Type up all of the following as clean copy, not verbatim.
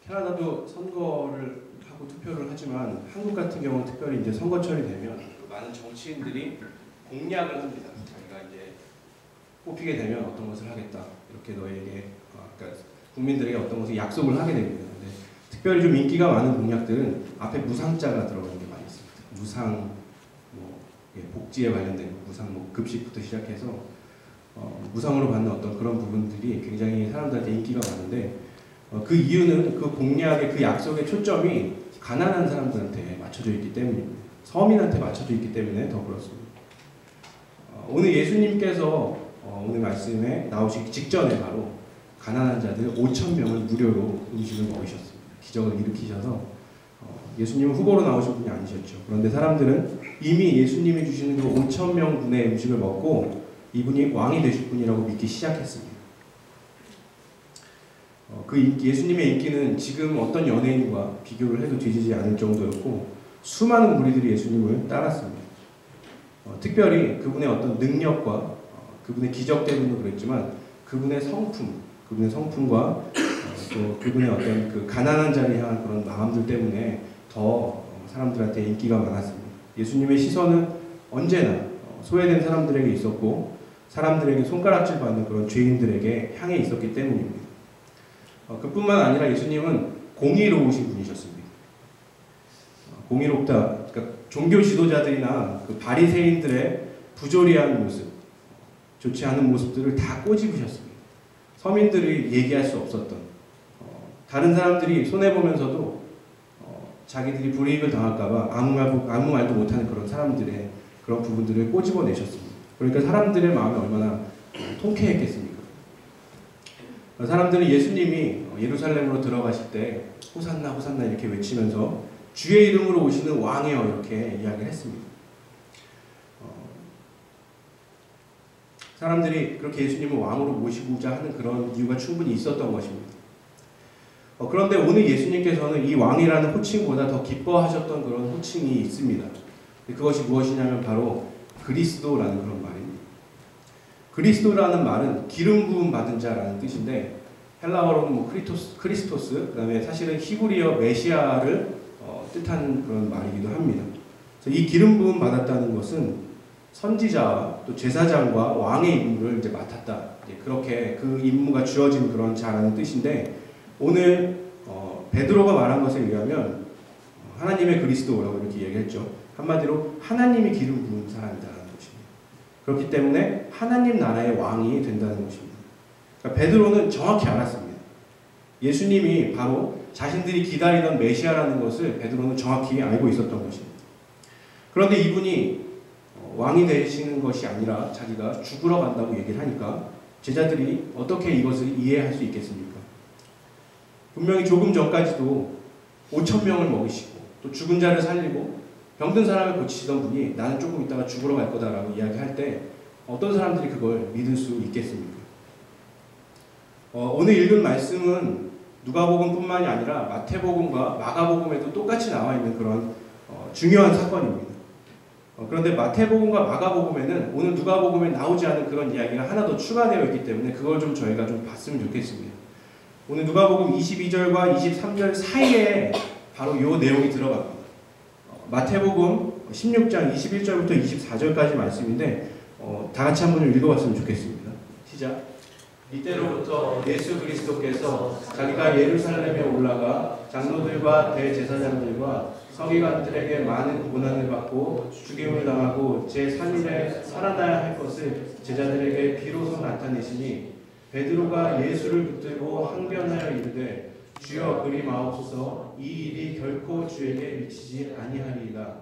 캐나다도 선거를 하고 투표를 하지만 한국 같은 경우는 특별히 이제 선거철이 되면 많은 정치인들이 공약을 합니다. 자기가 이제 뽑히게 되면 어떤 것을 하겠다. 이렇게 너에게 그러니까 국민들에게 어떤 것을 약속을 하게 됩니다. 근데 특별히 좀 인기가 많은 공약들은 앞에 무상자가 들어가는 게 많이 있습니다. 무상 뭐 복지에 관련된 무상 뭐 급식부터 시작해서 무상으로 받는 어떤 그런 부분들이 굉장히 사람들한테 인기가 많은데 그 이유는 그 공약의 그 약속의 초점이 가난한 사람들한테 맞춰져 있기 때문입니다. 서민한테 맞춰져 있기 때문에 더 그렇습니다. 오늘 예수님께서 오늘 말씀에 나오시기 직전에 바로 가난한 자들 5,000명을 무료로 음식을 먹이셨습니다. 기적을 일으키셔서 예수님은 후보로 나오신 분이 아니셨죠. 그런데 사람들은 이미 예수님이 주시는 그 5,000명 분의 음식을 먹고 이분이 왕이 되실 분이라고 믿기 시작했습니다. 그 예수님의 인기는 지금 어떤 연예인과 비교를 해도 뒤지지 않을 정도였고 수많은 무리들이 예수님을 따랐습니다. 특별히 그분의 어떤 능력과 그분의 기적 때문도 그랬지만 그분의 성품과 또 그분의 어떤 그 가난한 자를 향한 그런 마음들 때문에 더 사람들한테 인기가 많았습니다. 예수님의 시선은 언제나 소외된 사람들에게 있었고 사람들에게 손가락질 받는 그런 죄인들에게 향해 있었기 때문입니다. 그뿐만 아니라 예수님은 공의로우신 분이셨습니다. 공의롭다, 그러니까 종교 지도자들이나 그 바리새인들의 부조리한 모습, 좋지 않은 모습들을 다 꼬집으셨습니다. 서민들이 얘기할 수 없었던, 다른 사람들이 손해보면서도 자기들이 불이익을 당할까봐 아무 말도 못하는 그런 사람들의 그런 부분들을 꼬집어내셨습니다. 그러니까 사람들의 마음이 얼마나 통쾌했겠습니까? 사람들은 예수님이 예루살렘으로 들어가실 때 호산나 호산나 이렇게 외치면서 주의 이름으로 오시는 왕이여 이렇게 이야기를 했습니다. 사람들이 그렇게 예수님을 왕으로 모시고자 하는 그런 이유가 충분히 있었던 것입니다. 그런데 오늘 예수님께서는 이 왕이라는 호칭보다 더 기뻐하셨던 그런 호칭이 있습니다. 그것이 무엇이냐면 바로 그리스도라는 그런 말입니다. 그리스도라는 말은 기름 부음 받은 자라는 뜻인데 헬라어로는 뭐 크리스토스, 그다음에 사실은 히브리어 메시아를 뜻하는 그런 말이기도 합니다. 그래서 이 기름 부음 받았다는 것은 선지자와 또 제사장과 왕의 임무를 이제 맡았다. 그렇게 그 임무가 주어진 그런 자라는 뜻인데 오늘 베드로가 말한 것에 의하면 하나님의 그리스도라고 이렇게 얘기했죠. 한마디로 하나님이 기름 부은 사람이다라는 것입니다. 그렇기 때문에 하나님 나라의 왕이 된다는 것입니다. 그러니까 베드로는 정확히 알았습니다. 예수님이 바로 자신들이 기다리던 메시아라는 것을 베드로는 정확히 알고 있었던 것입니다. 그런데 이분이 왕이 되시는 것이 아니라 자기가 죽으러 간다고 얘기를 하니까 제자들이 어떻게 이것을 이해할 수 있겠습니까? 분명히 조금 전까지도 5,000명을 먹이시고 또 죽은 자를 살리고 병든 사람을 고치시던 분이 나는 조금 있다가 죽으러 갈 거다라고 이야기할 때 어떤 사람들이 그걸 믿을 수 있겠습니까? 오늘 읽은 말씀은 누가복음뿐만이 아니라 마태복음과 마가복음에도 똑같이 나와 있는 그런 중요한 사건입니다. 그런데 마태복음과 마가복음에는 오늘 누가복음에 나오지 않은 그런 이야기가 하나 더 추가되어 있기 때문에 그걸 좀 저희가 좀 봤으면 좋겠습니다. 오늘 누가복음 22절과 23절 사이에 바로 이 내용이 들어갑니다. 마태복음 16장 21절부터 24절까지 말씀인데 다 같이 한번 읽어봤으면 좋겠습니다. 시작. 이때로부터 예수 그리스도께서 자기가 예루살렘에 올라가 장로들과 대제사장들과 서기관들에게 많은 고난을 받고 죽임을 당하고 제3일에 살아나야 할 것을 제자들에게 비로소 나타내시니 베드로가 예수를 붙들고 항변하여 이르되 주여 그리 마옵소서 이 일이 결코 주에게 미치지 아니하리이다.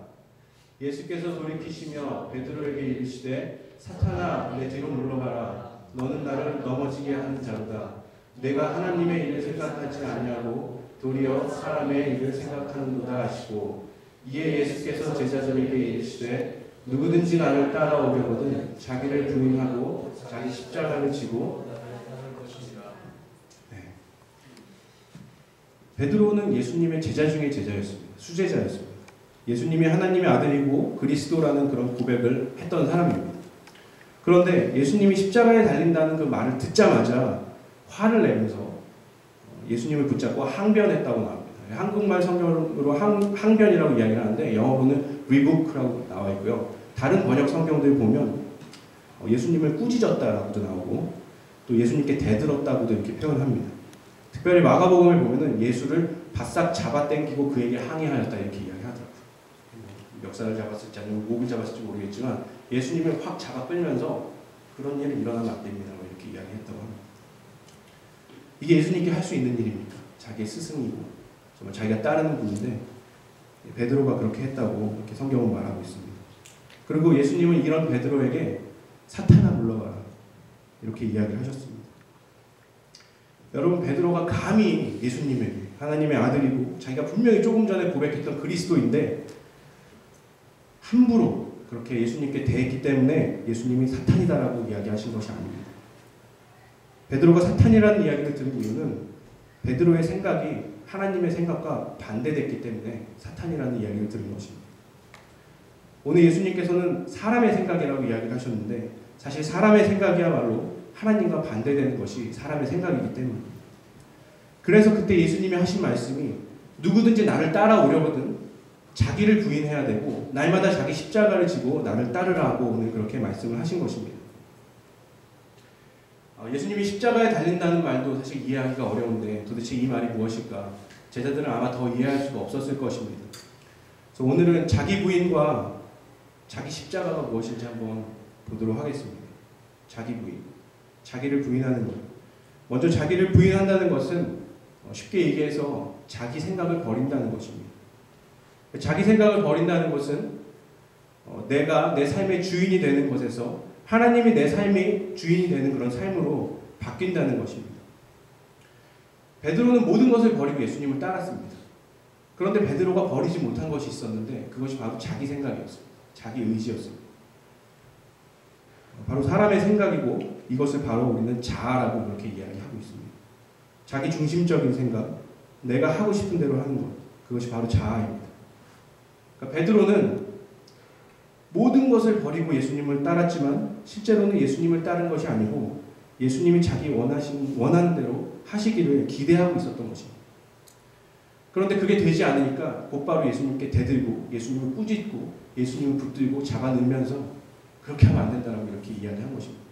예수께서 돌이키시며 베드로에게 이르시되 사탄아 내 뒤로 물러가라. 너는 나를 넘어지게 하는 자로다. 내가 하나님의 일을 생각하지 아니하고 도리어 사람의 일을 생각하는도다 하시고 이에 예수께서 제자들에게 이르시되 누구든지 나를 따라오려거든 자기를 부인하고 자기 십자가를 지고 베드로는 예수님의 제자 중에 제자였습니다. 수제자였습니다. 예수님이 하나님의 아들이고 그리스도라는 그런 고백을 했던 사람입니다. 그런데 예수님이 십자가에 달린다는 그 말을 듣자마자 화를 내면서 예수님을 붙잡고 항변했다고 나옵니다. 한국말 성경으로 항변이라고 이야기를 하는데 영어로는 rebuke라고 나와 있고요. 다른 번역 성경들 보면 예수님을 꾸짖었다라고도 나오고 또 예수님께 대들었다고도 이렇게 표현합니다. 특별히 마가복음을 보면은 예수를 바싹 잡아당기고 그에게 항의하였다 이렇게 이야기하더라고요. 멱살을 잡았을지 아니면 목을 잡았을지 모르겠지만 예수님을 확 잡아 끌면서 그런 일은 일어나면 안 됩니다. 이렇게 이야기했다고 합니다. 이게 예수님께 할 수 있는 일입니까? 자기의 스승이고 정말 자기가 따르는 분인데 베드로가 그렇게 했다고 이렇게 성경은 말하고 있습니다. 그리고 예수님은 이런 베드로에게 사탄아 물러가라 이렇게 이야기를 하셨습니다. 여러분 베드로가 감히 예수님에게 하나님의 아들이고 자기가 분명히 조금 전에 고백했던 그리스도인데 함부로 그렇게 예수님께 대했기 때문에 예수님이 사탄이다라고 이야기하신 것이 아닙니다. 베드로가 사탄이라는 이야기를 들은 이유는 베드로의 생각이 하나님의 생각과 반대됐기 때문에 사탄이라는 이야기를 들은 것입니다. 오늘 예수님께서는 사람의 생각이라고 이야기를 하셨는데 사실 사람의 생각이야말로 하나님과 반대되는 것이 사람의 생각이기 때문입니다. 그래서 그때 예수님이 하신 말씀이 누구든지 나를 따라오려거든 자기를 부인해야 되고 날마다 자기 십자가를 지고 나를 따르라 하고 오늘 그렇게 말씀을 하신 것입니다. 예수님이 십자가에 달린다는 말도 사실 이해하기가 어려운데 도대체 이 말이 무엇일까? 제자들은 아마 더 이해할 수가 없었을 것입니다. 그래서 오늘은 자기 부인과 자기 십자가가 무엇인지 한번 보도록 하겠습니다. 자기 부인, 자기를 부인하는 것. 먼저 자기를 부인한다는 것은 쉽게 얘기해서 자기 생각을 버린다는 것입니다. 자기 생각을 버린다는 것은 내가 내 삶의 주인이 되는 것에서 하나님이 내 삶의 주인이 되는 그런 삶으로 바뀐다는 것입니다. 베드로는 모든 것을 버리고 예수님을 따랐습니다. 그런데 베드로가 버리지 못한 것이 있었는데 그것이 바로 자기 생각이었습니다. 자기 의지였습니다. 바로 사람의 생각이고 이것을 바로 우리는 자아라고 그렇게 이야기하고 있습니다. 자기 중심적인 생각, 내가 하고 싶은 대로 하는 것, 그것이 바로 자아입니다. 그러니까 베드로는 모든 것을 버리고 예수님을 따랐지만 실제로는 예수님을 따른 것이 아니고 예수님이 자기 원하는 대로 하시기를 기대하고 있었던 것입니다. 그런데 그게 되지 않으니까 곧바로 예수님께 대들고 예수님을 꾸짖고 예수님을 붙들고 잡아넣으면서 그렇게 하면 안 된다라고 이렇게 이야기한 것입니다.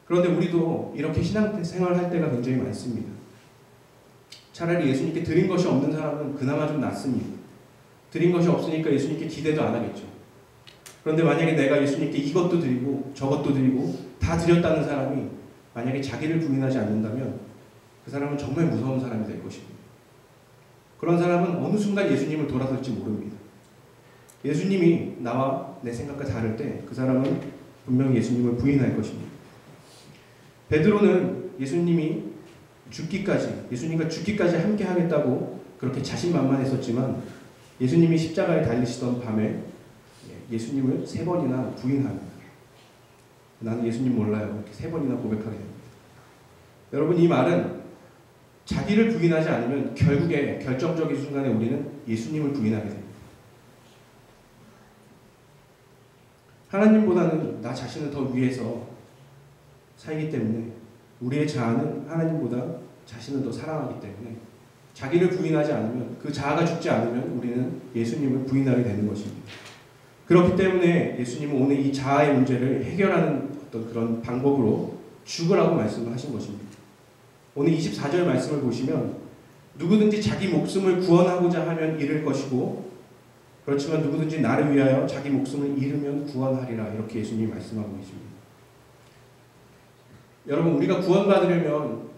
그런데 우리도 이렇게 신앙생활할 때가 굉장히 많습니다. 차라리 예수님께 드린 것이 없는 사람은 그나마 좀 낫습니다. 드린 것이 없으니까 예수님께 기대도 안 하겠죠. 그런데 만약에 내가 예수님께 이것도 드리고 저것도 드리고 다 드렸다는 사람이 만약에 자기를 부인하지 않는다면 그 사람은 정말 무서운 사람이 될 것입니다. 그런 사람은 어느 순간 예수님을 돌아설지 모릅니다. 예수님이 나와 내 생각과 다를 때 그 사람은 분명히 예수님을 부인할 것입니다. 베드로는 예수님과 죽기까지 함께 하겠다고 그렇게 자신만만했었지만 예수님이 십자가에 달리시던 밤에 예수님을 3번이나 부인합니다. 나는 예수님 몰라요. 이렇게 3번이나 고백하게 됩니다. 여러분 이 말은 자기를 부인하지 않으면 결국에 결정적인 순간에 우리는 예수님을 부인하게 됩니다. 하나님보다는 나 자신을 더 위해서 살기 때문에 우리의 자아는 하나님보다 자신을 더 사랑하기 때문에 자기를 부인하지 않으면 그 자아가 죽지 않으면 우리는 예수님을 부인하게 되는 것입니다. 그렇기 때문에 예수님은 오늘 이 자아의 문제를 해결하는 어떤 그런 방법으로 죽으라고 말씀을 하신 것입니다. 오늘 24절 말씀을 보시면 누구든지 자기 목숨을 구원하고자 하면 잃을 것이고 그렇지만 누구든지 나를 위하여 자기 목숨을 잃으면 구원하리라 이렇게 예수님이 말씀하고 계십니다. 여러분 우리가 구원받으려면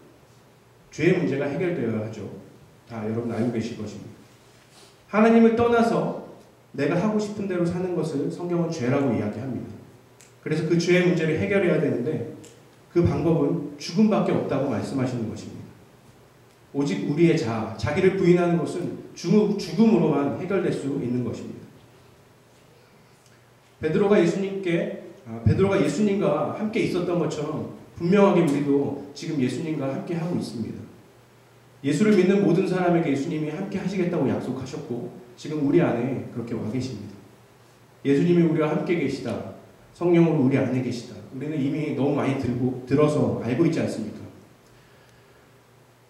죄의 문제가 해결되어야 하죠. 다 여러분 알고 계실 것입니다. 하나님을 떠나서 내가 하고 싶은 대로 사는 것을 성경은 죄라고 이야기합니다. 그래서 그 죄의 문제를 해결해야 되는데 그 방법은 죽음밖에 없다고 말씀하시는 것입니다. 오직 우리의 자아, 자기를 부인하는 것은 죽음으로만 해결될 수 있는 것입니다. 베드로가 예수님과 함께 있었던 것처럼 분명하게 우리도 지금 예수님과 함께 하고 있습니다. 예수를 믿는 모든 사람에게 예수님이 함께 하시겠다고 약속하셨고 지금 우리 안에 그렇게 와 계십니다. 예수님이 우리와 함께 계시다. 성령으로 우리 안에 계시다. 우리는 이미 너무 많이 들어서 알고 있지 않습니까?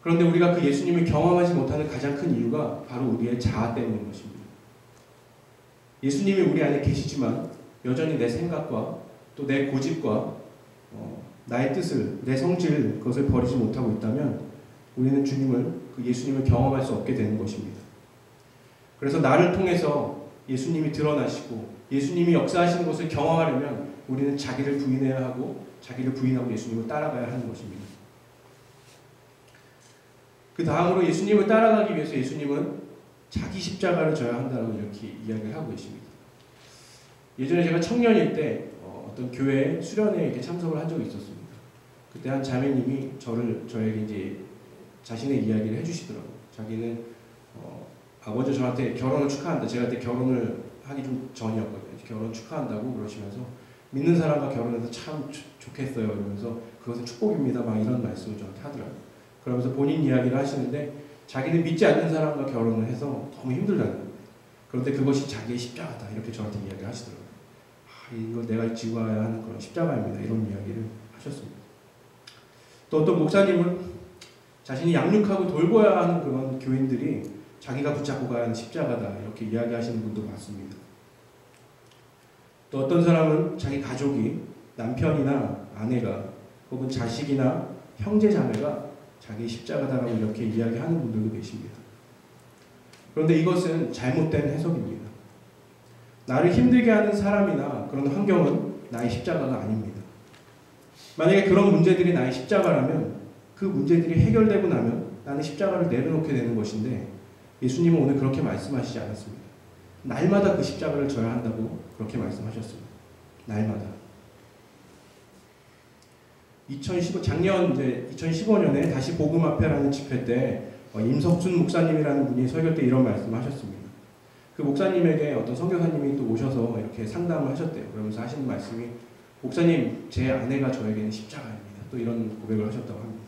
그런데 우리가 그 예수님을 경험하지 못하는 가장 큰 이유가 바로 우리의 자아 때문인 것입니다. 예수님이 우리 안에 계시지만 여전히 내 생각과 또 내 고집과 나의 뜻을, 내 성질, 그것을 버리지 못하고 있다면 우리는 그 예수님을 경험할 수 없게 되는 것입니다. 그래서 나를 통해서 예수님이 드러나시고 예수님이 역사하시는 것을 경험하려면 우리는 자기를 부인해야 하고 자기를 부인하고 예수님을 따라가야 하는 것입니다. 그 다음으로 예수님을 따라가기 위해서 예수님은 자기 십자가를 져야 한다고 이렇게 이야기를 하고 계십니다. 예전에 제가 청년일 때 어떤 교회 수련회에 이렇게 참석을 한 적이 있었습니다. 그때 한 자매님이 저에게 이제 자신의 이야기를 해주시더라고요. 자기는 먼저 저한테 결혼을 축하한다. 제가 그때 결혼을 하기 좀 전이었거든요. 결혼 축하한다고 그러시면서 믿는 사람과 결혼해서 참 좋겠어요. 이러면서 그것은 축복입니다. 막 이런 말씀을 저한테 하더라고요. 그러면서 본인 이야기를 하시는데 자기는 믿지 않는 사람과 결혼을 해서 너무 힘들다는 거예요. 그런데 그것이 자기의 십자가다. 이렇게 저한테 이야기를 하시더라고요. 이거 내가 지고 가야 하는 그런 십자가입니다. 이런 이야기를 하셨습니다. 또 어떤 목사님은 자신이 양육하고 돌보아야 하는 그런 교인들이 자기가 붙잡고 가야 하는 십자가다. 이렇게 이야기하시는 분도 많습니다. 또 어떤 사람은 자기 가족이 남편이나 아내가 혹은 자식이나 형제 자매가 자기 십자가다라고 이렇게 이야기하는 분들도 계십니다. 그런데 이것은 잘못된 해석입니다. 나를 힘들게 하는 사람이나 그런 환경은 나의 십자가가 아닙니다. 만약에 그런 문제들이 나의 십자가라면 그 문제들이 해결되고 나면 나는 십자가를 내려놓게 되는 것인데 예수님은 오늘 그렇게 말씀하시지 않았습니다. 날마다 그 십자가를 져야 한다고 그렇게 말씀하셨습니다. 날마다. 작년 2015년에 다시 복음 앞에라는 집회 때 임석순 목사님이라는 분이 설교 때 이런 말씀을 하셨습니다. 그 목사님에게 어떤 선교사님이 또 오셔서 이렇게 상담을 하셨대요. 그러면서 하시는 말씀이 목사님, 제 아내가 저에게는 십자가입니다. 또 이런 고백을 하셨다고 합니다.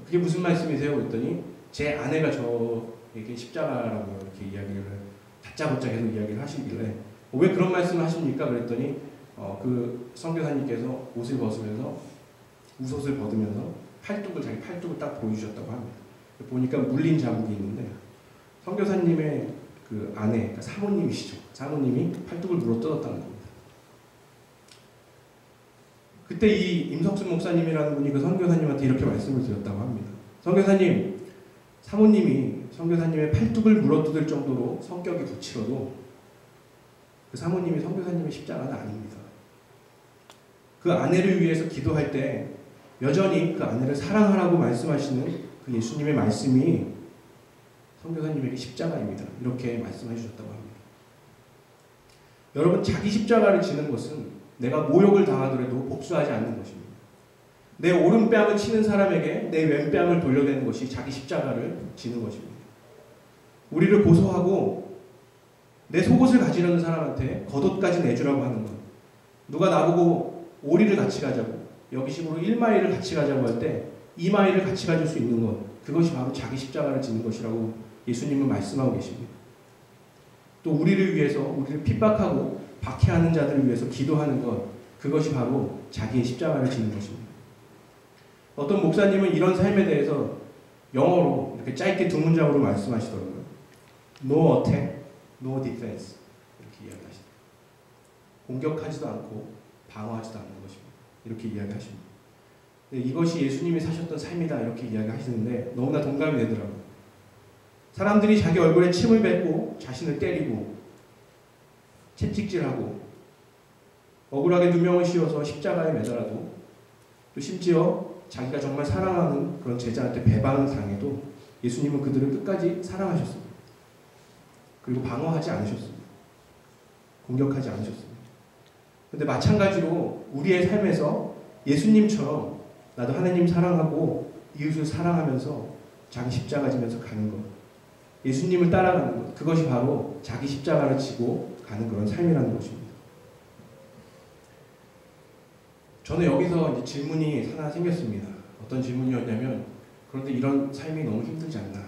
그게 무슨 말씀이세요? 그랬더니 제 아내가 저에게 십자가라고 이렇게 이야기를 다짜고짜 계속 이야기를 하시길래 왜 그런 말씀을 하십니까? 그랬더니 그 선교사님께서 옷을 벗으면서 웃옷을 벗으면서 자기 팔뚝을 딱 보여주셨다고 합니다. 보니까 물린 자국이 있는데 선교사님의 그 아내, 그러니까 사모님이시죠. 사모님이 팔뚝을 물어뜯었다는 겁니다. 그때 이 임석순 목사님이라는 분이 그 선교사님한테 이렇게 말씀을 드렸다고 합니다. 선교사님, 사모님이 선교사님의 팔뚝을 물어뜯을 정도로 성격이 거칠어도 그 사모님이 선교사님의 십자가는 아닙니다. 그 아내를 위해서 기도할 때 여전히 그 아내를 사랑하라고 말씀하시는 그 예수님의 말씀이 선교사님에게 십자가입니다. 이렇게 말씀해 주셨다고 합니다. 여러분, 자기 십자가를 지는 것은 내가 모욕을 당하더라도 복수하지 않는 것입니다. 내 오른뺨을 치는 사람에게 내 왼뺨을 돌려대는 것이 자기 십자가를 지는 것입니다. 우리를 고소하고 내 속옷을 가지려는 사람한테 겉옷까지 내주라고 하는 것. 누가 나보고 오리를 같이 가자고 여기식으로 1마일을 같이 가자고 할 때 2마일을 같이 가질 수 있는 것. 그것이 바로 자기 십자가를 지는 것이라고 예수님은 말씀하고 계십니다. 또 우리를 위해서 우리를 핍박하고 박해하는 자들을 위해서 기도하는 것. 그것이 바로 자기의 십자가를 지는 것입니다. 어떤 목사님은 이런 삶에 대해서 영어로 이렇게 짧게 두 문장으로 말씀하시더라고요. No attack, no defense. 이렇게 이야기하시죠. 공격하지도 않고 방어하지도 않는 것입니다. 이렇게 이야기하십니다. 이것이 예수님이 사셨던 삶이다. 이렇게 이야기하시는데 너무나 동감이 되더라고요. 사람들이 자기 얼굴에 침을 뱉고 자신을 때리고 채찍질하고 억울하게 누명을 씌워서 십자가에 매달아도 또 심지어 자기가 정말 사랑하는 그런 제자한테 배반을 당해도 예수님은 그들을 끝까지 사랑하셨습니다. 그리고 방어하지 않으셨습니다. 공격하지 않으셨습니다. 그런데 마찬가지로 우리의 삶에서 예수님처럼 나도 하나님 사랑하고 이웃을 사랑하면서 자기 십자가 지면서 가는 것, 예수님을 따라가는 것, 그것이 바로 자기 십자가를 지고 가는 그런 삶이라는 것입니다. 저는 여기서 이제 질문이 하나 생겼습니다. 어떤 질문이었냐면, 그런데 이런 삶이 너무 힘들지 않나?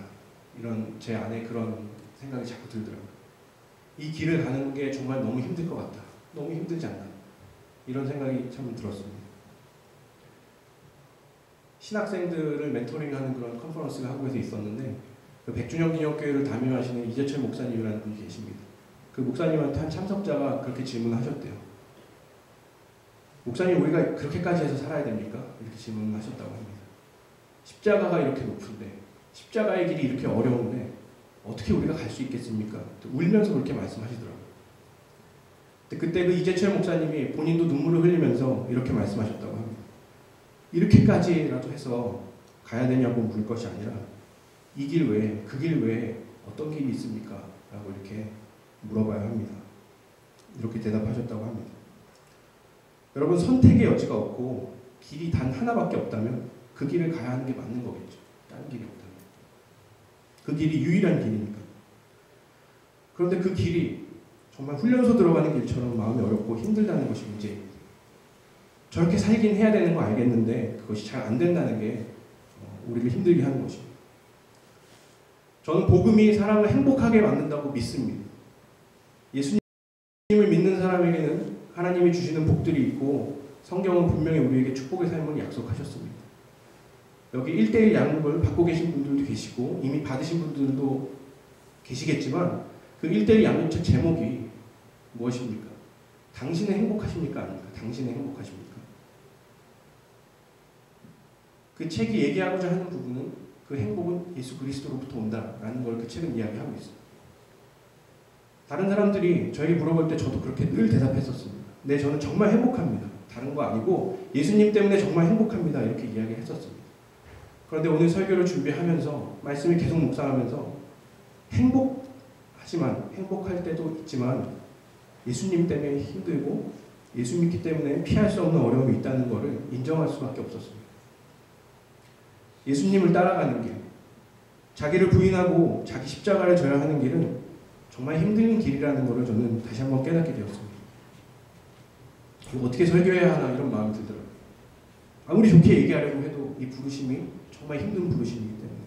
이런 제 안에 그런 생각이 자꾸 들더라고요. 이 길을 가는 게 정말 너무 힘들 것 같다. 너무 힘들지 않나? 이런 생각이 참 들었습니다. 신학생들을 멘토링하는 그런 컨퍼런스가 한국에서 있었는데 그 백준영 기념교회를 담임하시는 이재철 목사님이라는 분이 계십니다. 그 목사님한테 한 참석자가 그렇게 질문하셨대요. 목사님, 우리가 그렇게까지 해서 살아야 됩니까? 이렇게 질문하셨다고 합니다. 십자가가 이렇게 높은데, 십자가의 길이 이렇게 어려운데 어떻게 우리가 갈 수 있겠습니까? 울면서 그렇게 말씀하시더라고요. 그때 그 이재철 목사님이 본인도 눈물을 흘리면서 이렇게 말씀하셨다고 합니다. 이렇게까지라도 해서 가야 되냐고 물을 것이 아니라 이 길 외에, 그 길 외에 어떤 길이 있습니까? 라고 이렇게 물어봐야 합니다. 이렇게 대답하셨다고 합니다. 여러분, 선택의 여지가 없고 길이 단 하나밖에 없다면 그 길을 가야 하는 게 맞는 거겠죠. 다른 길이 없다면. 그 길이 유일한 길이니까. 그런데 그 길이 정말 훈련소 들어가는 길처럼 마음이 어렵고 힘들다는 것이 문제입니다. 저렇게 살긴 해야 되는 거 알겠는데 그것이 잘 안 된다는 게 우리를 힘들게 하는 것입니다. 저는 복음이 사람을 행복하게 만든다고 믿습니다. 예수님을 믿는 사람에게는 하나님이 주시는 복들이 있고 성경은 분명히 우리에게 축복의 삶을 약속하셨습니다. 여기 1:1 양육을 받고 계신 분들도 계시고 이미 받으신 분들도 계시겠지만 그 1:1 양육책 제목이 무엇입니까? 당신은 행복하십니까? 아닙니까? 당신은 행복하십니까? 그 책이 얘기하고자 하는 부분은 그 행복은 예수 그리스도로부터 온다라는 걸 그 책은 이야기하고 있습니다. 다른 사람들이 저에게 물어볼 때 저도 그렇게 늘 대답했었습니다. 네, 저는 정말 행복합니다. 다른 거 아니고 예수님 때문에 정말 행복합니다. 이렇게 이야기를 했었습니다. 그런데 오늘 설교를 준비하면서 말씀을 계속 묵상하면서 행복할 때도 있지만 예수님 때문에 힘들고 예수 믿기 때문에 피할 수 없는 어려움이 있다는 것을 인정할 수밖에 없었습니다. 예수님을 따라가는 길, 자기를 부인하고 자기 십자가를 져야 하는 길은 정말 힘든 길이라는 것을 저는 다시 한번 깨닫게 되었습니다. 어떻게 설교해야 하나 이런 마음이 들더라고요. 아무리 좋게 얘기하려고 해도 이 부르심이 정말 힘든 부르심이기 때문에.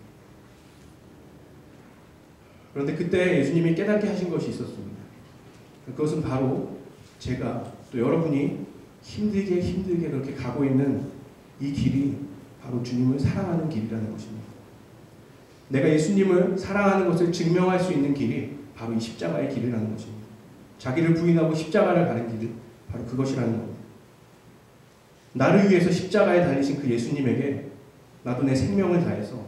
그런데 그때 예수님이 깨닫게 하신 것이 있었습니다. 그것은 바로 제가 또 여러분이 힘들게 그렇게 가고 있는 이 길이 바로 주님을 사랑하는 길이라는 것입니다. 내가 예수님을 사랑하는 것을 증명할 수 있는 길이 바로 이 십자가의 길이라는 것입니다. 자기를 부인하고 십자가를 가는 길이 바로 그것이라는 겁니다. 나를 위해서 십자가에 달리신 그 예수님에게 나도 내 생명을 다해서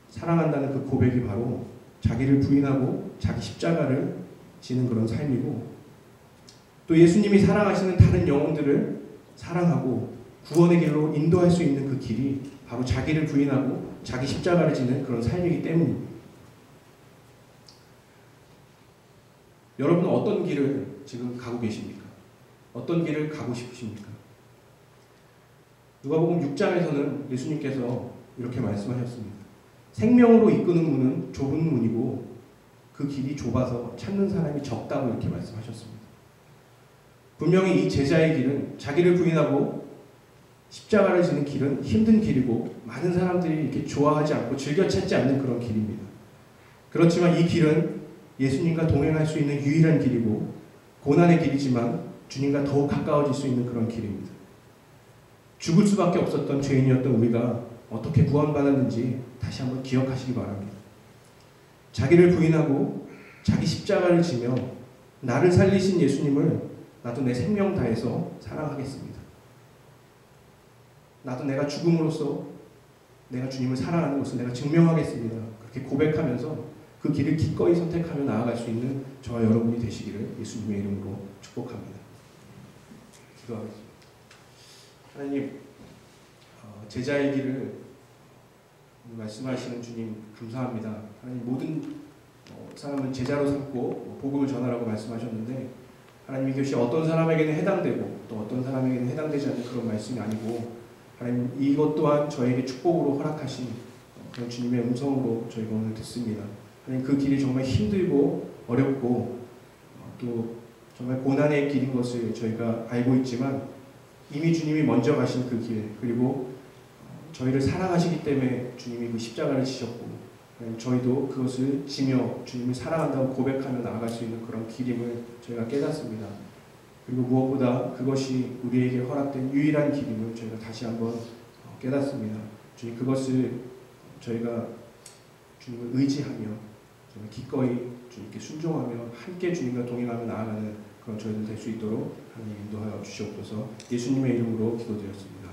사랑한다는 그 고백이 바로 자기를 부인하고 자기 십자가를 지는 그런 삶이고, 또 예수님이 사랑하시는 다른 영혼들을 사랑하고 구원의 길로 인도할 수 있는 그 길이 바로 자기를 부인하고 자기 십자가를 지는 그런 삶이기 때문입니다. 여러분은 어떤 길을 지금 가고 계십니까? 어떤 길을 가고 싶으십니까? 누가복음 6장에서는 예수님께서 이렇게 말씀하셨습니다. 생명으로 이끄는 문은 좁은 문이고 그 길이 좁아서 찾는 사람이 적다고 이렇게 말씀하셨습니다. 분명히 이 제자의 길은 자기를 부인하고 십자가를 지는 길은 힘든 길이고 많은 사람들이 이렇게 좋아하지 않고 즐겨 찾지 않는 그런 길입니다. 그렇지만 이 길은 예수님과 동행할 수 있는 유일한 길이고 고난의 길이지만 주님과 더욱 가까워질 수 있는 그런 길입니다. 죽을 수밖에 없었던 죄인이었던 우리가 어떻게 구원받았는지 다시 한번 기억하시기 바랍니다. 자기를 부인하고 자기 십자가를 지며 나를 살리신 예수님을 나도 내 생명 다해서 사랑하겠습니다. 나도 내가 죽음으로써 내가 주님을 사랑하는 것을 내가 증명하겠습니다. 그렇게 고백하면서 그 길을 기꺼이 선택하며 나아갈 수 있는 저와 여러분이 되시기를 예수님의 이름으로 축복합니다. 기도하겠습니다. 하나님, 제자의 길을 말씀하시는 주님 감사합니다. 하나님, 모든 사람은 제자로 삼고 복음을 전하라고 말씀하셨는데 하나님, 이것이 어떤 사람에게는 해당되고 또 어떤 사람에게는 해당되지 않는 그런 말씀이 아니고 하나님, 이것 또한 저에게 축복으로 허락하신 그런 주님의 음성으로 저희가 오늘 듣습니다. 하나님, 그 길이 정말 힘들고 어렵고 또 정말 고난의 길인 것을 저희가 알고 있지만 이미 주님이 먼저 가신 그 길, 그리고 저희를 사랑하시기 때문에 주님이 그 십자가를 지셨고 저희도 그것을 지며 주님을 사랑한다고 고백하며 나아갈 수 있는 그런 길임을 저희가 깨닫습니다. 그리고 무엇보다 그것이 우리에게 허락된 유일한 길임을 저희가 다시 한번 깨닫습니다. 주님 그것을 저희가 주님을 의지하며 정말 기꺼이 주님께 순종하며 함께 주님과 동행하며 나아가는 그런 저희들 될 수 있도록 하나님 인도하여 주시옵소서. 예수님의 이름으로 기도드렸습니다.